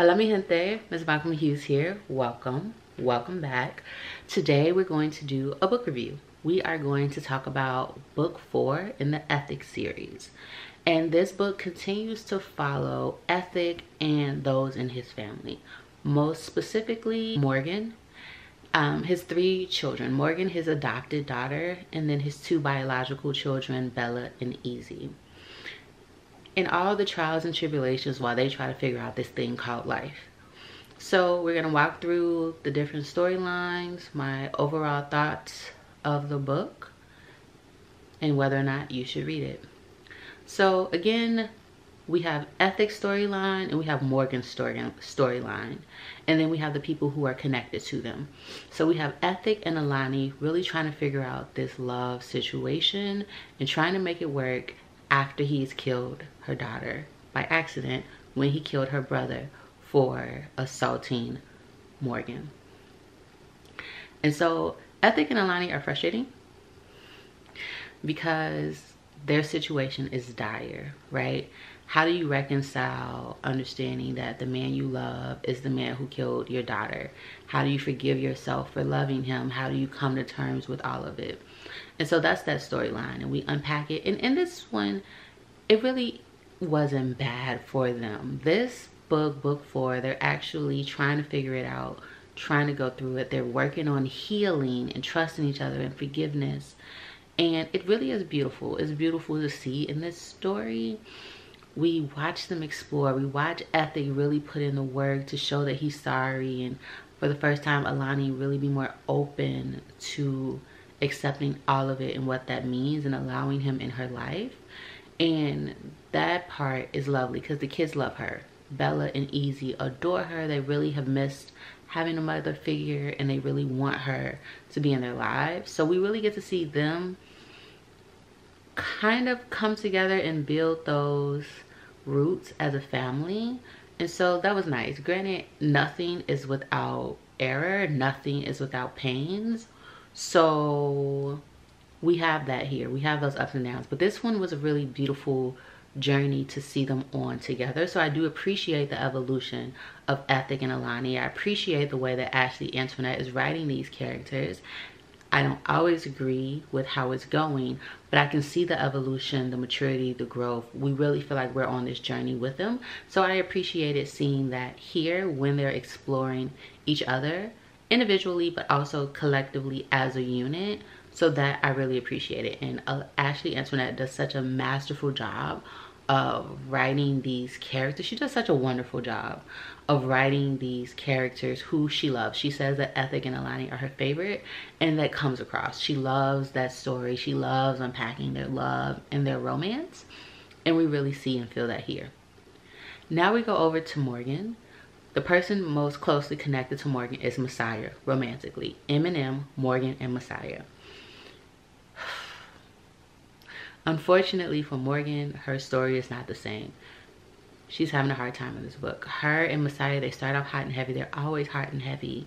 Hola mi gente, MsMalcolmHughes here. Welcome back. Today we're going to do a book review. We are going to talk about book 4 in the Ethics series. And this book continues to follow Ethic and those in his family. Most specifically, Morgan, his 3 children. Morgan, his adopted daughter, and then his 2 biological children, Bella and Easy. And all the trials and tribulations while they try to figure out this thing called life. So we're gonna walk through the different storylines, my overall thoughts of the book, and whether or not you should read it. So again, we have Ethic's storyline and we have Morgan's storyline. And then we have the people who are connected to them. So we have Ethic and Alani really trying to figure out this love situation and trying to make it work after he's killed her daughter by accident when he killed her brother for assaulting Morgan. And so Ethic and Alani are frustrating because their situation is dire, right? How do you reconcile understanding that the man you love is the man who killed your daughter? How do you forgive yourself for loving him? How do you come to terms with all of it? And so that's that storyline, and we unpack it. And in this one, it really wasn't bad for them. This book 4, they're actually trying to figure it out, trying to go through it. They're working on healing and trusting each other and forgiveness. And it really is beautiful. It's beautiful to see in this story. We watch them explore. We watch Ethic really put in the work to show that he's sorry. And for the first time, Alani really be more open to accepting all of it and what that means and allowing him in her life. And that part is lovely because the kids love her. Bella and Easy adore her. They really have missed having a mother figure and they really want her to be in their lives. So we really get to see them kind of come together and build those roots as a family. And so that was nice. Granted, nothing is without error. Nothing is without pains. So we have that here. We have those ups and downs. But this one was a really beautiful journey to see them on together. So I do appreciate the evolution of Ethic and Alani. I appreciate the way that Ashley Antoinette is writing these characters. I don't always agree with how it's going, but I can see the evolution, the maturity, the growth. We really feel like we're on this journey with them. So I appreciated seeing that here when they're exploring each other individually, but also collectively as a unit. So that I really appreciate it. And Ashley Antoinette does such a masterful job of writing these characters. She does such a wonderful job of writing these characters who she loves. She says that Ethic and Alani are her favorite, and that comes across. She loves that story. She loves unpacking their love and their romance, and we really see and feel that here. Now we go over to Morgan. The person most closely connected to Morgan is Messiah romantically. Eminem, Morgan, and Messiah. Unfortunately for Morgan, her story is not the same. She's having a hard time in this book. Her and Messiah, they start off hot and heavy. They're always hot and heavy.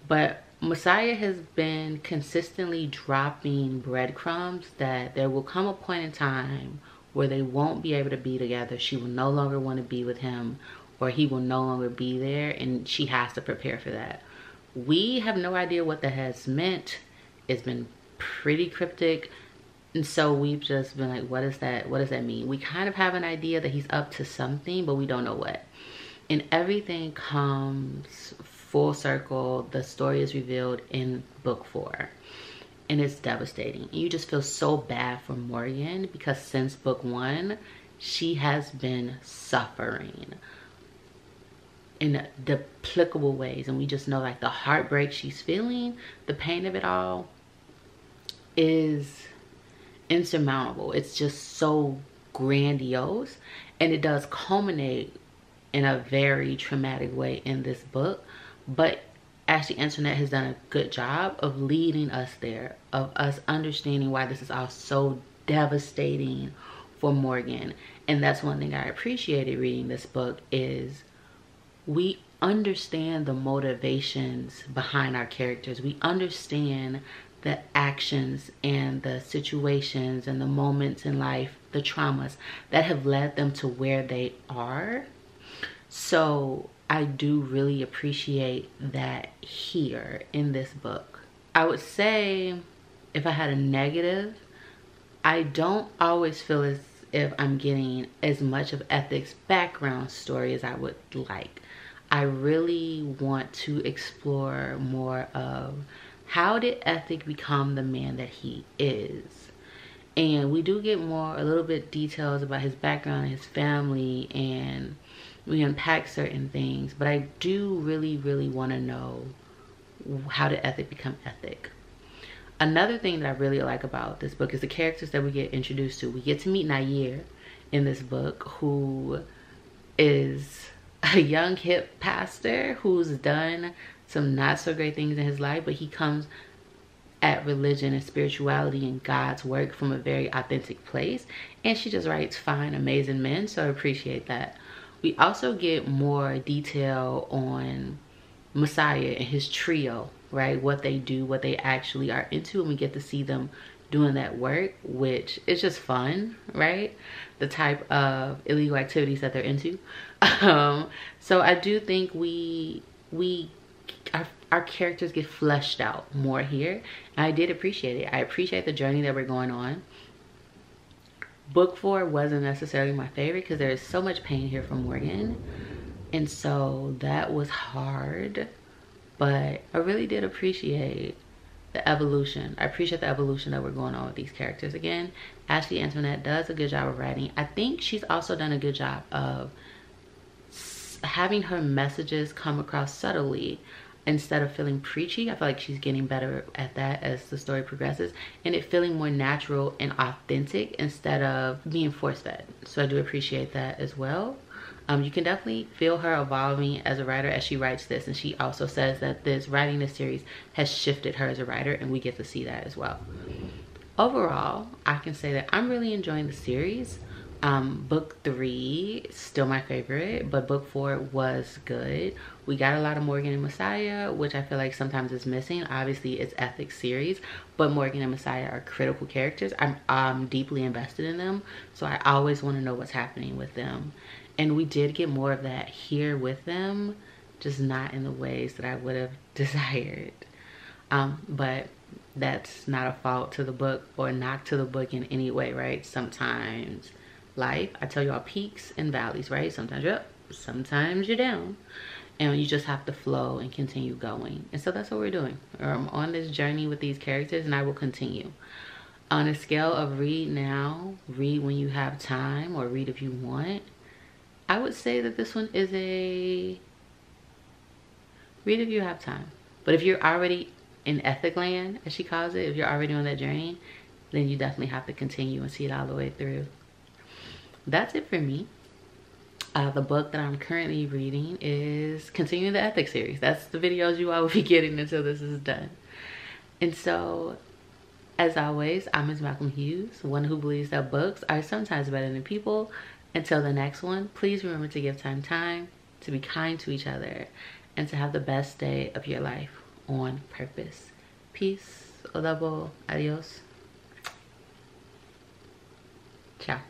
But Messiah has been consistently dropping breadcrumbs that there will come a point in time where they won't be able to be together. She will no longer want to be with him, or he will no longer be there, and she has to prepare for that. We have no idea what that has meant. It's been pretty cryptic. And so we've just been like, what is that? What does that mean? We kind of have an idea that he's up to something, but we don't know what. And everything comes full circle. The story is revealed in book 4. And it's devastating. And you just feel so bad for Morgan because since book 1, she has been suffering in duplicable ways. And we just know like the heartbreak she's feeling, the pain of it all is insurmountable. It's just so grandiose, and it does culminate in a very traumatic way in this book. But Ashley Antoinette has done a good job of leading us there, of us understanding why this is all so devastating for Morgan. And that's one thing I appreciated reading this book is we understand the motivations behind our characters. We understand the actions and the situations and the moments in life, the traumas that have led them to where they are. So I do really appreciate that here in this book. I would say if I had a negative, I don't always feel as if I'm getting as much of Ethic's background story as I would like. I really want to explore more of how did Ethic become the man that he is. And we do get a little bit details about his background and his family, and we unpack certain things, but I do really want to know how did Ethic become Ethic. Another thing that I really like about this book is the characters that we get introduced to. We get to meet Nair in this book, who is a young hip pastor who's done some not so great things in his life, but he comes at religion and spirituality and God's work from a very authentic place, and she just writes fine, amazing men, so I appreciate that. We also get more detail on Messiah and his trio, right? What they do, what they actually are into, and we get to see them doing that work, which is just fun, right? The type of illegal activities that they're into. So I do think our characters get fleshed out more here, and I did appreciate it. I appreciate the journey that we're going on. Book 4 wasn't necessarily my favorite because there is so much pain here from Morgan, and so that was hard, but I really did appreciate the evolution. I appreciate the evolution that we're going on with these characters. Again, Ashley Antoinette does a good job of writing. I think she's also done a good job of having her messages come across subtly instead of feeling preachy. I feel like she's getting better at that as the story progresses, and it feeling more natural and authentic instead of being force-fed. So I do appreciate that as well. You can definitely feel her evolving as a writer as she writes this, and she also says that writing this series has shifted her as a writer, and we get to see that as well. Overall, I can say that I'm really enjoying the series. Book 3 still my favorite, but book 4 was good. We got a lot of Morgan and Messiah, which I feel like sometimes is missing. Obviously it's Ethics series, but Morgan and Messiah are critical characters. I'm deeply invested in them, so I always want to know what's happening with them, and we did get more of that here with them, just not in the ways that I would have desired. But that's not a fault to the book or a knock to the book in any way, right? Sometimes life, I tell y'all, peaks and valleys, right? Sometimes you're up, sometimes you're down, and you just have to flow and continue going. And so that's what we're doing. I'm on this journey with these characters, and I will continue. On a scale of read now, read when you have time, or read if you want, I would say that this one is a read if you have time. But if you're already in Ethic land, as she calls it, if you're already on that journey, then you definitely have to continue and see it all the way through. That's it for me. The book that I'm currently reading is continuing the Ethics series. That's the videos you all will be getting until this is done. And so, as always, I'm MsMalcolmHughes, one who believes that books are sometimes better than people. Until the next one, please remember to give time, to be kind to each other, and to have the best day of your life on purpose. Peace, o double, adios, ciao.